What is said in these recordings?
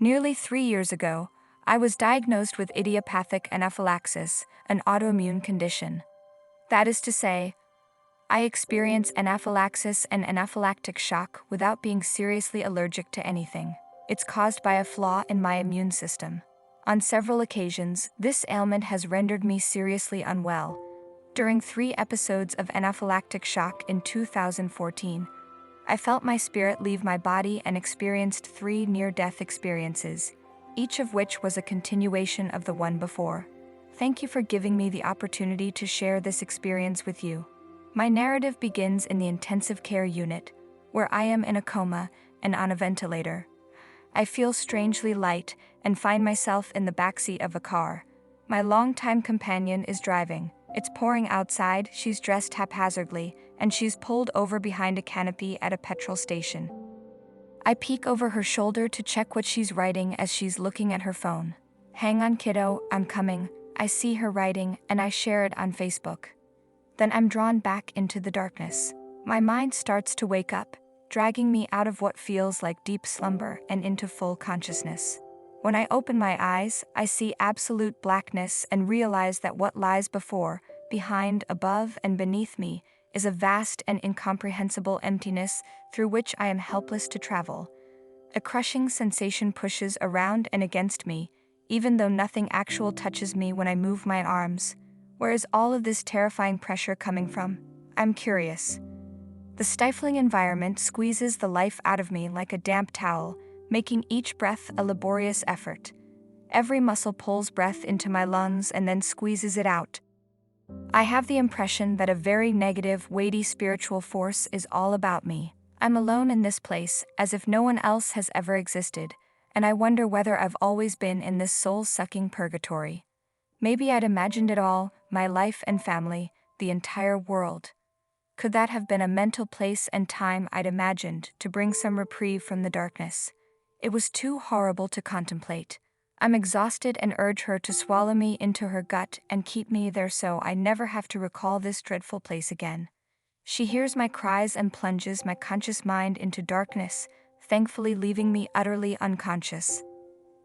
Nearly 3 years ago, I was diagnosed with idiopathic anaphylaxis, an autoimmune condition. That is to say, I experience anaphylaxis and anaphylactic shock without being seriously allergic to anything. It's caused by a flaw in my immune system. On several occasions, this ailment has rendered me seriously unwell. During 3 episodes of anaphylactic shock in 2014, I felt my spirit leave my body and experienced 3 near-death experiences, each of which was a continuation of the one before. Thank you for giving me the opportunity to share this experience with you. My narrative begins in the intensive care unit, where I am in a coma and on a ventilator. I feel strangely light and find myself in the backseat of a car. My longtime companion is driving. It's pouring outside, she's dressed haphazardly, and she's pulled over behind a canopy at a petrol station. I peek over her shoulder to check what she's writing as she's looking at her phone. "Hang on, kiddo, I'm coming." I see her writing, and I share it on Facebook. Then I'm drawn back into the darkness. My mind starts to wake up, dragging me out of what feels like deep slumber and into full consciousness. When I open my eyes, I see absolute blackness and realize that what lies before, behind, above, and beneath me is a vast and incomprehensible emptiness through which I am helpless to travel. A crushing sensation pushes around and against me, even though nothing actual touches me when I move my arms. Where is all of this terrifying pressure coming from? I'm curious. The stifling environment squeezes the life out of me like a damp towel, making each breath a laborious effort. Every muscle pulls breath into my lungs and then squeezes it out. I have the impression that a very negative, weighty spiritual force is all about me. I'm alone in this place, as if no one else has ever existed, and I wonder whether I've always been in this soul-sucking purgatory. Maybe I'd imagined it all, my life and family, the entire world. Could that have been a mental place and time I'd imagined to bring some reprieve from the darkness? It was too horrible to contemplate. I'm exhausted and urge her to swallow me into her gut and keep me there so I never have to recall this dreadful place again. She hears my cries and plunges my conscious mind into darkness, thankfully leaving me utterly unconscious.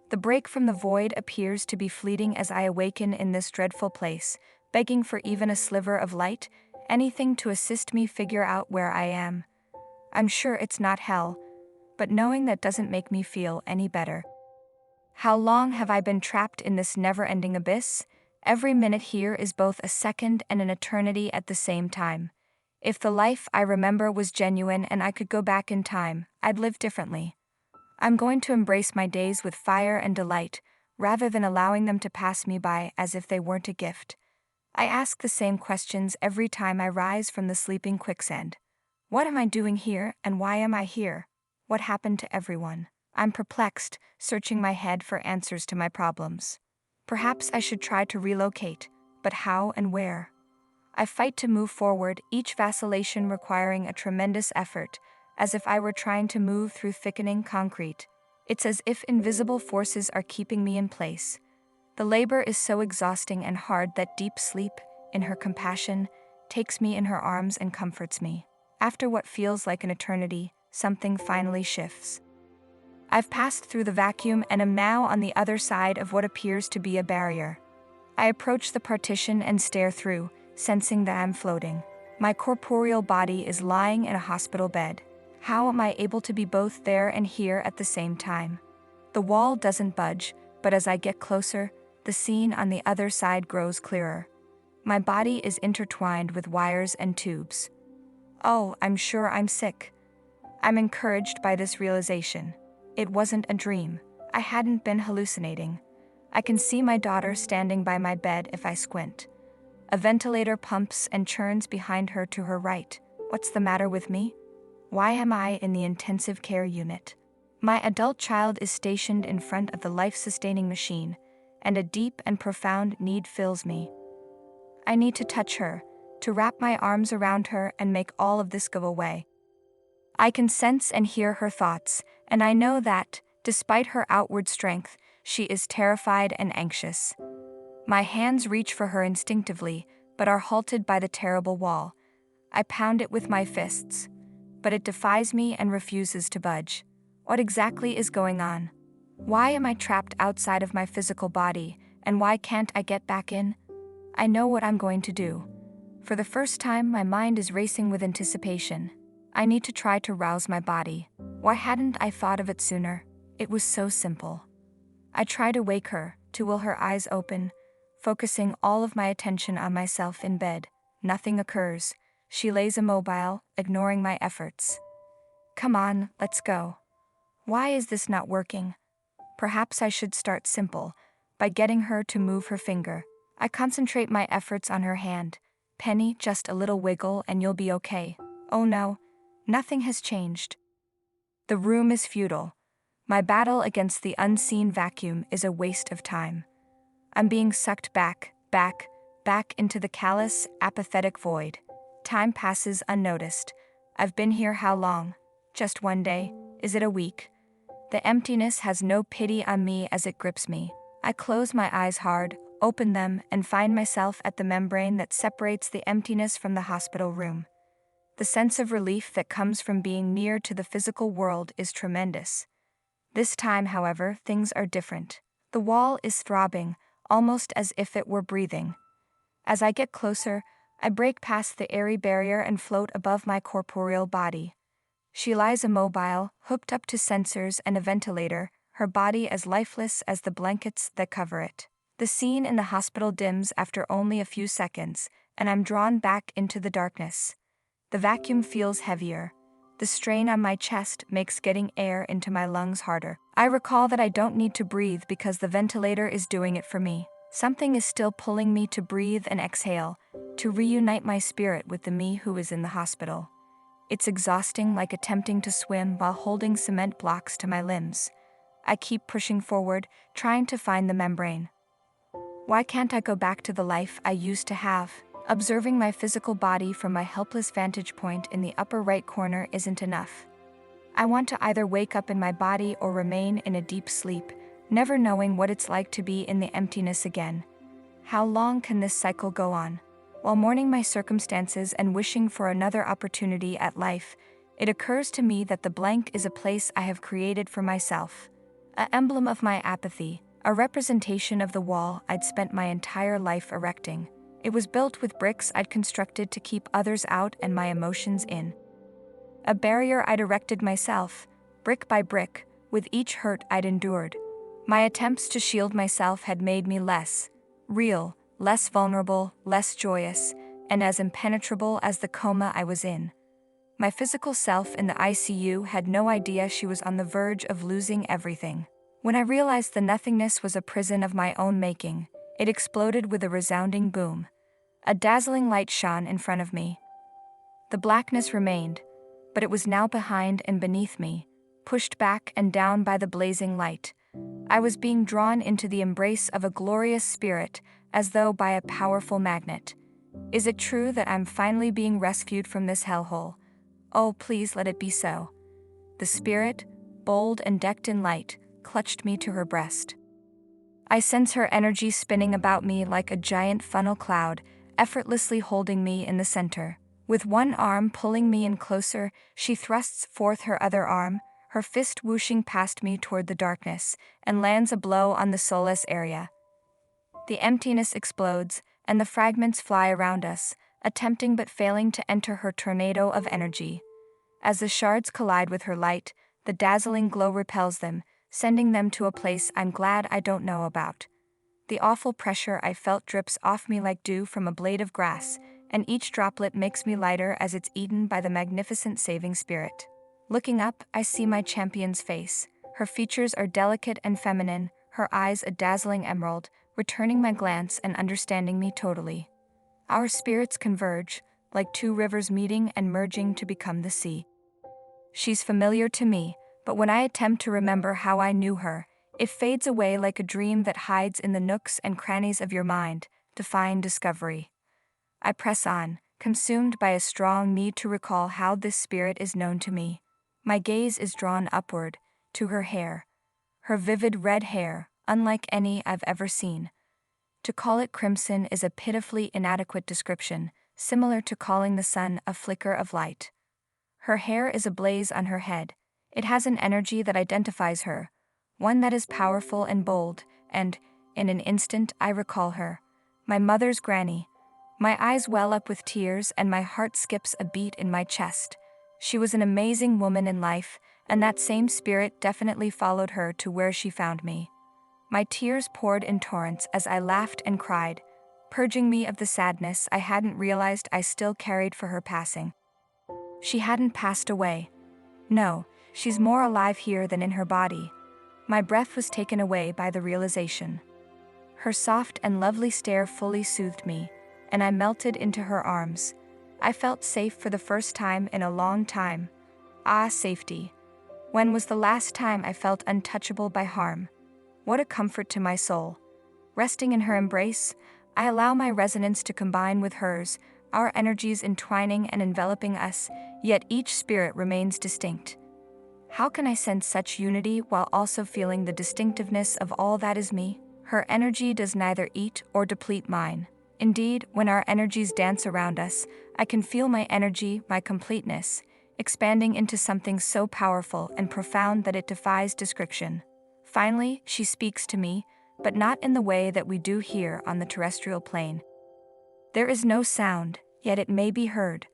The break from the void appears to be fleeting as I awaken in this dreadful place, begging for even a sliver of light, anything to assist me figure out where I am. I'm sure it's not hell, but knowing that doesn't make me feel any better. How long have I been trapped in this never-ending abyss? Every minute here is both a second and an eternity at the same time. If the life I remember was genuine and I could go back in time, I'd live differently. I'm going to embrace my days with fire and delight, rather than allowing them to pass me by as if they weren't a gift. I ask the same questions every time I rise from the sleeping quicksand. What am I doing here, and why am I here? What happened to everyone? I'm perplexed, searching my head for answers to my problems. Perhaps I should try to relocate, but how and where? I fight to move forward, each vacillation requiring a tremendous effort, as if I were trying to move through thickening concrete. It's as if invisible forces are keeping me in place. The labor is so exhausting and hard that deep sleep, in her compassion, takes me in her arms and comforts me. After what feels like an eternity, something finally shifts. I've passed through the vacuum and am now on the other side of what appears to be a barrier. I approach the partition and stare through, sensing that I'm floating. My corporeal body is lying in a hospital bed. How am I able to be both there and here at the same time? The wall doesn't budge, but as I get closer, the scene on the other side grows clearer. My body is intertwined with wires and tubes. Oh, I'm sure I'm sick. I'm encouraged by this realization. It wasn't a dream. I hadn't been hallucinating. I can see my daughter standing by my bed if I squint. A ventilator pumps and churns behind her to her right. What's the matter with me? Why am I in the intensive care unit? My adult child is stationed in front of the life-sustaining machine, and a deep and profound need fills me. I need to touch her, to wrap my arms around her and make all of this go away. I can sense and hear her thoughts, and I know that, despite her outward strength, she is terrified and anxious. My hands reach for her instinctively, but are halted by the terrible wall. I pound it with my fists, but it defies me and refuses to budge. What exactly is going on? Why am I trapped outside of my physical body, and why can't I get back in? I know what I'm going to do. For the first time, my mind is racing with anticipation. I need to try to rouse my body. Why hadn't I thought of it sooner? It was so simple. I try to wake her, to will her eyes open, focusing all of my attention on myself in bed. Nothing occurs. She lays immobile, ignoring my efforts. Come on, let's go. Why is this not working? Perhaps I should start simple, by getting her to move her finger. I concentrate my efforts on her hand. Penny, just a little wiggle and you'll be okay. Oh no, nothing has changed. The room is futile. My battle against the unseen vacuum is a waste of time. I'm being sucked back into the callous, apathetic void. Time passes unnoticed. I've been here how long? Just one day? Is it a week? The emptiness has no pity on me as it grips me. I close my eyes hard, open them, and find myself at the membrane that separates the emptiness from the hospital room. The sense of relief that comes from being near to the physical world is tremendous. This time, however, things are different. The wall is throbbing, almost as if it were breathing. As I get closer, I break past the airy barrier and float above my corporeal body. She lies immobile, hooked up to sensors and a ventilator, her body as lifeless as the blankets that cover it. The scene in the hospital dims after only a few seconds, and I'm drawn back into the darkness. The vacuum feels heavier. The strain on my chest makes getting air into my lungs harder. I recall that I don't need to breathe because the ventilator is doing it for me. Something is still pulling me to breathe and exhale, to reunite my spirit with the me who is in the hospital. It's exhausting, like attempting to swim while holding cement blocks to my limbs. I keep pushing forward, trying to find the membrane. Why can't I go back to the life I used to have? Observing my physical body from my helpless vantage point in the upper right corner isn't enough. I want to either wake up in my body or remain in a deep sleep, never knowing what it's like to be in the emptiness again. How long can this cycle go on? While mourning my circumstances and wishing for another opportunity at life, it occurs to me that the blank is a place I have created for myself. An emblem of my apathy, a representation of the wall I'd spent my entire life erecting. It was built with bricks I'd constructed to keep others out and my emotions in. A barrier I'd erected myself, brick by brick, with each hurt I'd endured. My attempts to shield myself had made me less real, less vulnerable, less joyous, and as impenetrable as the coma I was in. My physical self in the ICU had no idea she was on the verge of losing everything. When I realized the nothingness was a prison of my own making, it exploded with a resounding boom. A dazzling light shone in front of me. The blackness remained, but it was now behind and beneath me, pushed back and down by the blazing light. I was being drawn into the embrace of a glorious spirit, as though by a powerful magnet. Is it true that I'm finally being rescued from this hellhole? Oh, please let it be so. The spirit, bold and decked in light, clutched me to her breast. I sense her energy spinning about me like a giant funnel cloud, effortlessly holding me in the center. With one arm pulling me in closer, she thrusts forth her other arm, her fist whooshing past me toward the darkness, and lands a blow on the soulless area. The emptiness explodes, and the fragments fly around us, attempting but failing to enter her tornado of energy. As the shards collide with her light, the dazzling glow repels them, sending them to a place I'm glad I don't know about. The awful pressure I felt drips off me like dew from a blade of grass, and each droplet makes me lighter as it's eaten by the magnificent saving spirit. Looking up, I see my champion's face. Her features are delicate and feminine, her eyes a dazzling emerald, returning my glance and understanding me totally. Our spirits converge, like two rivers meeting and merging to become the sea. She's familiar to me, but when I attempt to remember how I knew her, it fades away like a dream that hides in the nooks and crannies of your mind, defying discovery. I press on, consumed by a strong need to recall how this spirit is known to me. My gaze is drawn upward, to her hair. Her vivid red hair, unlike any I've ever seen. To call it crimson is a pitifully inadequate description, similar to calling the sun a flicker of light. Her hair is ablaze on her head. It has an energy that identifies her, one that is powerful and bold, and, in an instant, I recall her. My mother's granny. My eyes well up with tears and my heart skips a beat in my chest. She was an amazing woman in life, and that same spirit definitely followed her to where she found me. My tears poured in torrents as I laughed and cried, purging me of the sadness I hadn't realized I still carried for her passing. She hadn't passed away. No, she's more alive here than in her body. My breath was taken away by the realization. Her soft and lovely stare fully soothed me, and I melted into her arms. I felt safe for the first time in a long time. Ah, safety. When was the last time I felt untouchable by harm? What a comfort to my soul. Resting in her embrace, I allow my resonance to combine with hers, our energies entwining and enveloping us, yet each spirit remains distinct. How can I sense such unity while also feeling the distinctiveness of all that is me? Her energy does neither eat or deplete mine. Indeed, when our energies dance around us, I can feel my energy, my completeness, expanding into something so powerful and profound that it defies description. Finally, she speaks to me, but not in the way that we do here on the terrestrial plane. There is no sound, yet it may be heard.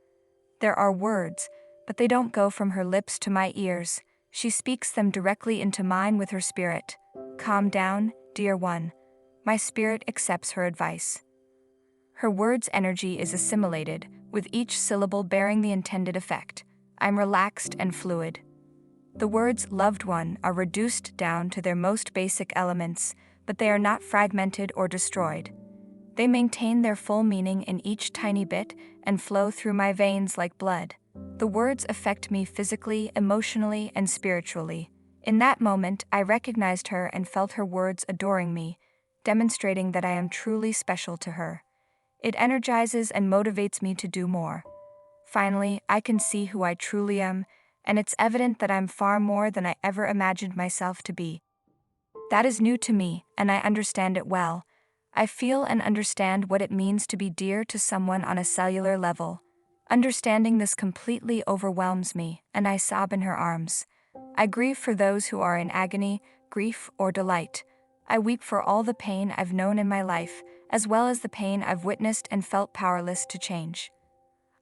There are words, but they don't go from her lips to my ears. She speaks them directly into mine with her spirit. Calm down, dear one. My spirit accepts her advice. Her words' energy is assimilated, with each syllable bearing the intended effect. I'm relaxed and fluid. The words loved one are reduced down to their most basic elements, but they are not fragmented or destroyed. They maintain their full meaning in each tiny bit and flow through my veins like blood. The words affect me physically, emotionally, and spiritually. In that moment, I recognized her and felt her words adoring me, demonstrating that I am truly special to her. It energizes and motivates me to do more. Finally, I can see who I truly am, and it's evident that I'm far more than I ever imagined myself to be. That is new to me, and I understand it well. I feel and understand what it means to be dear to someone on a cellular level. Understanding this completely overwhelms me, and I sob in her arms. I grieve for those who are in agony, grief, or delight. I weep for all the pain I've known in my life, as well as the pain I've witnessed and felt powerless to change.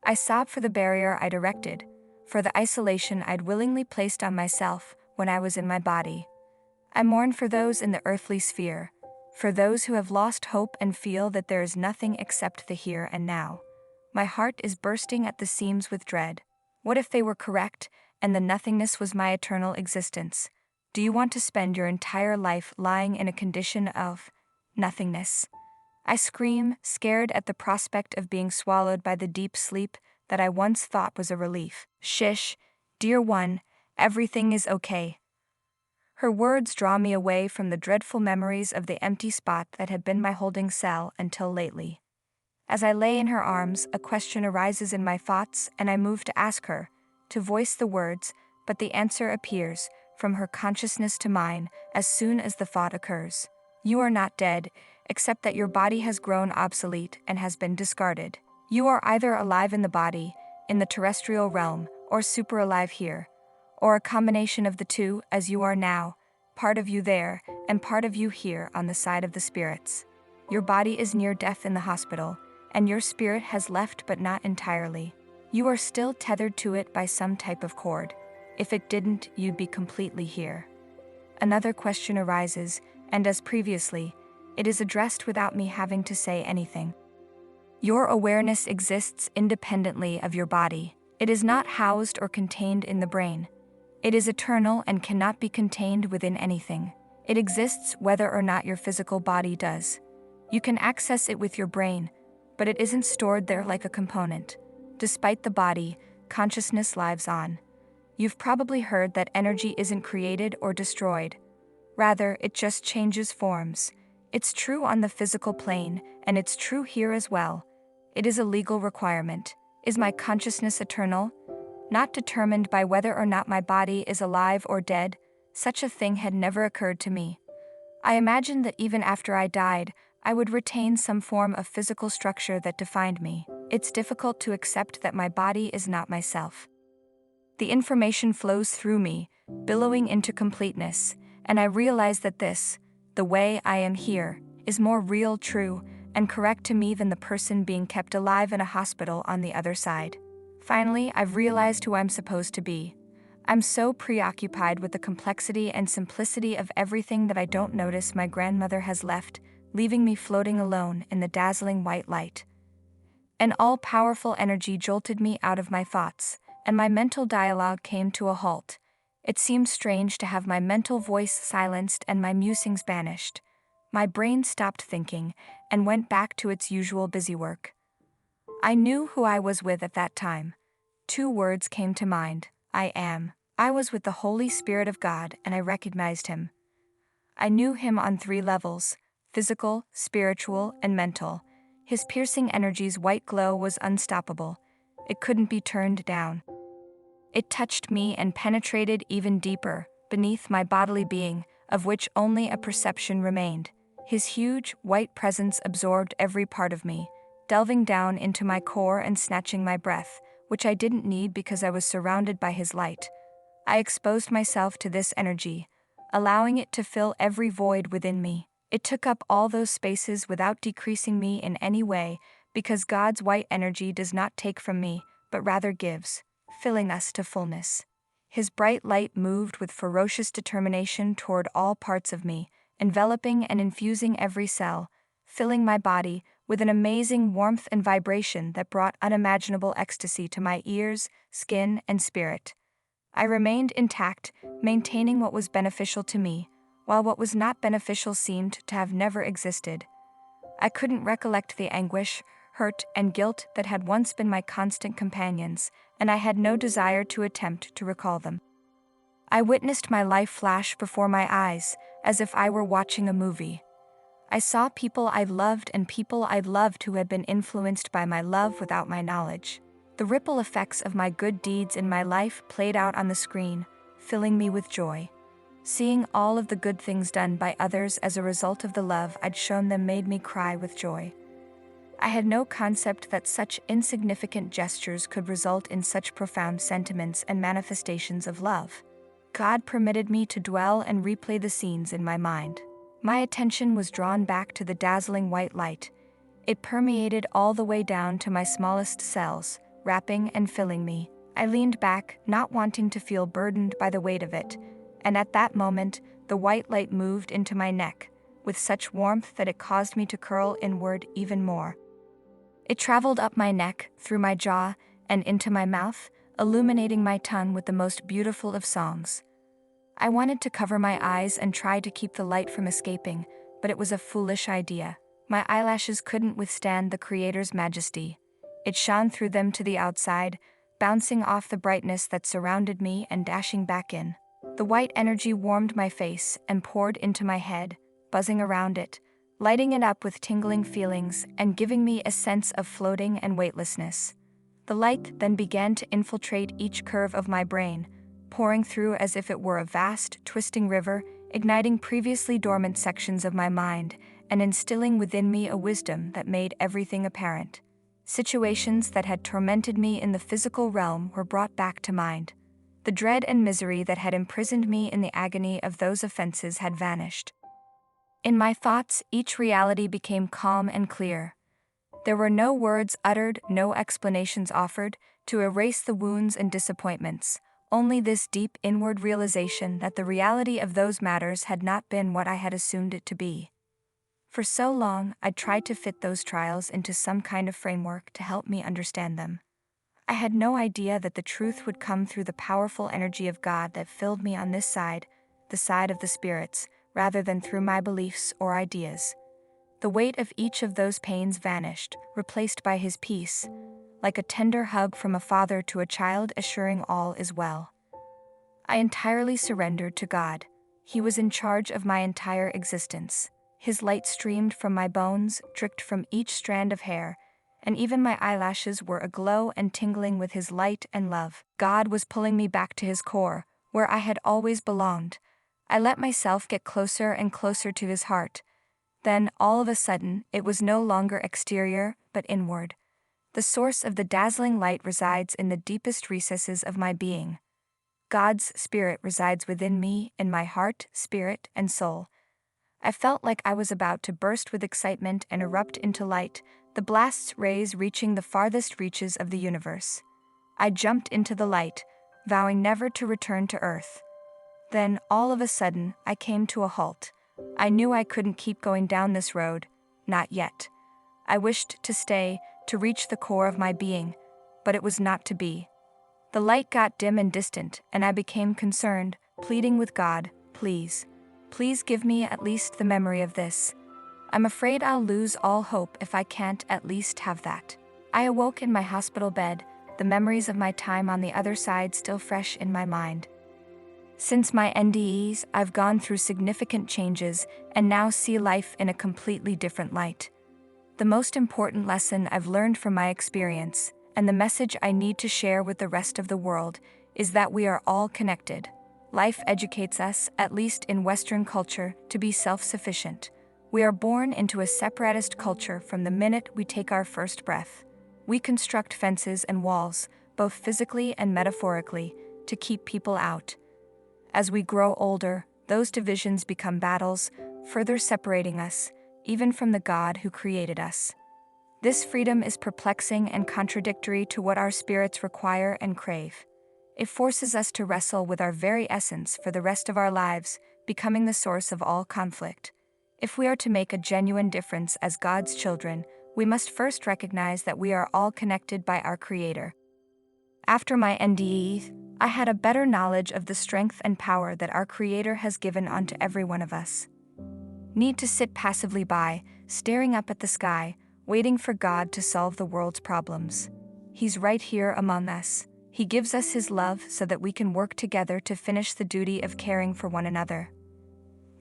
I sob for the barrier I'd erected, for the isolation I'd willingly placed on myself when I was in my body. I mourn for those in the earthly sphere, for those who have lost hope and feel that there is nothing except the here and now. My heart is bursting at the seams with dread. What if they were correct, and the nothingness was my eternal existence? Do you want to spend your entire life lying in a condition of nothingness? I scream, scared at the prospect of being swallowed by the deep sleep that I once thought was a relief. Shish, dear one, everything is okay. Her words draw me away from the dreadful memories of the empty spot that had been my holding cell until lately. As I lay in her arms, a question arises in my thoughts, and I move to ask her, to voice the words, but the answer appears, from her consciousness to mine, as soon as the thought occurs. You are not dead, except that your body has grown obsolete and has been discarded. You are either alive in the body, in the terrestrial realm, or super alive here, or a combination of the two, as you are now, part of you there, and part of you here on the side of the spirits. Your body is near death in the hospital, and your spirit has left but not entirely. You are still tethered to it by some type of cord. If it didn't, you'd be completely here. Another question arises, and as previously, it is addressed without me having to say anything. Your awareness exists independently of your body. It is not housed or contained in the brain. It is eternal and cannot be contained within anything. It exists whether or not your physical body does. You can access it with your brain, but it isn't stored there like a component. Despite the body, consciousness lives on. You've probably heard that energy isn't created or destroyed. Rather, it just changes forms. It's true on the physical plane, and it's true here as well. It is a legal requirement. Is my consciousness eternal? Not determined by whether or not my body is alive or dead. Such a thing had never occurred to me. I imagined that even after I died, I would retain some form of physical structure that defined me. It's difficult to accept that my body is not myself. The information flows through me, billowing into completeness, and I realized that this, the way I am here, is more real, true, and correct to me than the person being kept alive in a hospital on the other side. Finally, I've realized who I'm supposed to be. I'm so preoccupied with the complexity and simplicity of everything that I don't notice my grandmother has left, leaving me floating alone in the dazzling white light. An all-powerful energy jolted me out of my thoughts, and my mental dialogue came to a halt. It seemed strange to have my mental voice silenced and my musings banished. My brain stopped thinking and went back to its usual busy work. I knew who I was with at that time. 2 words came to mind: I am. I was with the Holy Spirit of God, and I recognized him. I knew him on 3 levels: physical, spiritual, and mental. His piercing energy's white glow was unstoppable. It couldn't be turned down. It touched me and penetrated even deeper, beneath my bodily being, of which only a perception remained. His huge, white presence absorbed every part of me, delving down into my core and snatching my breath, which I didn't need because I was surrounded by his light. I exposed myself to this energy, allowing it to fill every void within me. It took up all those spaces without decreasing me in any way, because God's white energy does not take from me, but rather gives, filling us to fullness. His bright light moved with ferocious determination toward all parts of me, enveloping and infusing every cell, filling my body with an amazing warmth and vibration that brought unimaginable ecstasy to my ears, skin, and spirit. I remained intact, maintaining what was beneficial to me, while what was not beneficial seemed to have never existed. I couldn't recollect the anguish, hurt, and guilt that had once been my constant companions, and I had no desire to attempt to recall them. I witnessed my life flash before my eyes, as if I were watching a movie. I saw people I loved and people I'd loved who had been influenced by my love without my knowledge. The ripple effects of my good deeds in my life played out on the screen, filling me with joy. Seeing all of the good things done by others as a result of the love I'd shown them made me cry with joy. I had no concept that such insignificant gestures could result in such profound sentiments and manifestations of love. God permitted me to dwell and replay the scenes in my mind. My attention was drawn back to the dazzling white light. It permeated all the way down to my smallest cells, wrapping and filling me. I leaned back, not wanting to feel burdened by the weight of it, and at that moment, the white light moved into my neck, with such warmth that it caused me to curl inward even more. It traveled up my neck, through my jaw, and into my mouth, illuminating my tongue with the most beautiful of songs. I wanted to cover my eyes and try to keep the light from escaping, but it was a foolish idea. My eyelashes couldn't withstand the Creator's majesty. It shone through them to the outside, bouncing off the brightness that surrounded me and dashing back in. The white energy warmed my face and poured into my head, buzzing around it, lighting it up with tingling feelings and giving me a sense of floating and weightlessness. The light then began to infiltrate each curve of my brain, pouring through as if it were a vast, twisting river, igniting previously dormant sections of my mind and instilling within me a wisdom that made everything apparent. Situations that had tormented me in the physical realm were brought back to mind. The dread and misery that had imprisoned me in the agony of those offenses had vanished. In my thoughts, each reality became calm and clear. There were no words uttered, no explanations offered, to erase the wounds and disappointments, only this deep inward realization that the reality of those matters had not been what I had assumed it to be. For so long, I'd tried to fit those trials into some kind of framework to help me understand them. I had no idea that the truth would come through the powerful energy of God that filled me on this side, the side of the spirits, rather than through my beliefs or ideas. The weight of each of those pains vanished, replaced by his peace, like a tender hug from a father to a child assuring all is well. I entirely surrendered to God. He was in charge of my entire existence. His light streamed from my bones, dripped from each strand of hair, and even my eyelashes were aglow and tingling with his light and love. God was pulling me back to his core, where I had always belonged. I let myself get closer and closer to his heart. Then, all of a sudden, it was no longer exterior, but inward. The source of the dazzling light resides in the deepest recesses of my being. God's Spirit resides within me, in my heart, spirit, and soul. I felt like I was about to burst with excitement and erupt into light, the blast's rays reaching the farthest reaches of the universe. I jumped into the light, vowing never to return to Earth. Then, all of a sudden, I came to a halt. I knew I couldn't keep going down this road, not yet. I wished to stay, to reach the core of my being, but it was not to be. The light got dim and distant, and I became concerned, pleading with God, please give me at least the memory of this. I'm afraid I'll lose all hope if I can't at least have that. I awoke in my hospital bed, the memories of my time on the other side still fresh in my mind. Since my NDEs, I've gone through significant changes and now see life in a completely different light. The most important lesson I've learned from my experience, and the message I need to share with the rest of the world, is that we are all connected. Life educates us, at least in Western culture, to be self-sufficient. We are born into a separatist culture from the minute we take our first breath. We construct fences and walls, both physically and metaphorically, to keep people out. As we grow older, those divisions become battles, further separating us, even from the God who created us. This freedom is perplexing and contradictory to what our spirits require and crave. It forces us to wrestle with our very essence for the rest of our lives, becoming the source of all conflict. If we are to make a genuine difference as God's children, we must first recognize that we are all connected by our Creator. After my NDE, I had a better knowledge of the strength and power that our Creator has given unto every one of us. Need to sit passively by, staring up at the sky, waiting for God to solve the world's problems. He's right here among us. He gives us His love so that we can work together to finish the duty of caring for one another.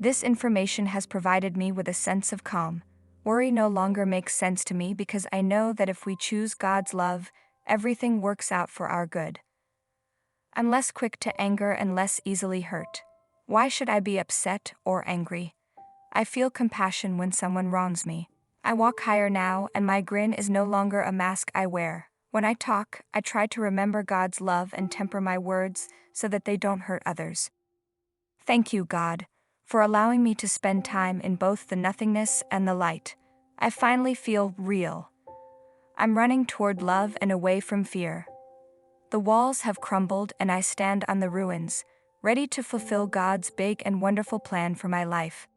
This information has provided me with a sense of calm. Worry no longer makes sense to me because I know that if we choose God's love, everything works out for our good. I'm less quick to anger and less easily hurt. Why should I be upset or angry? I feel compassion when someone wrongs me. I walk higher now, and my grin is no longer a mask I wear. When I talk, I try to remember God's love and temper my words so that they don't hurt others. Thank you, God, for allowing me to spend time in both the nothingness and the light. I finally feel real. I'm running toward love and away from fear. The walls have crumbled and I stand on the ruins, ready to fulfill God's big and wonderful plan for my life.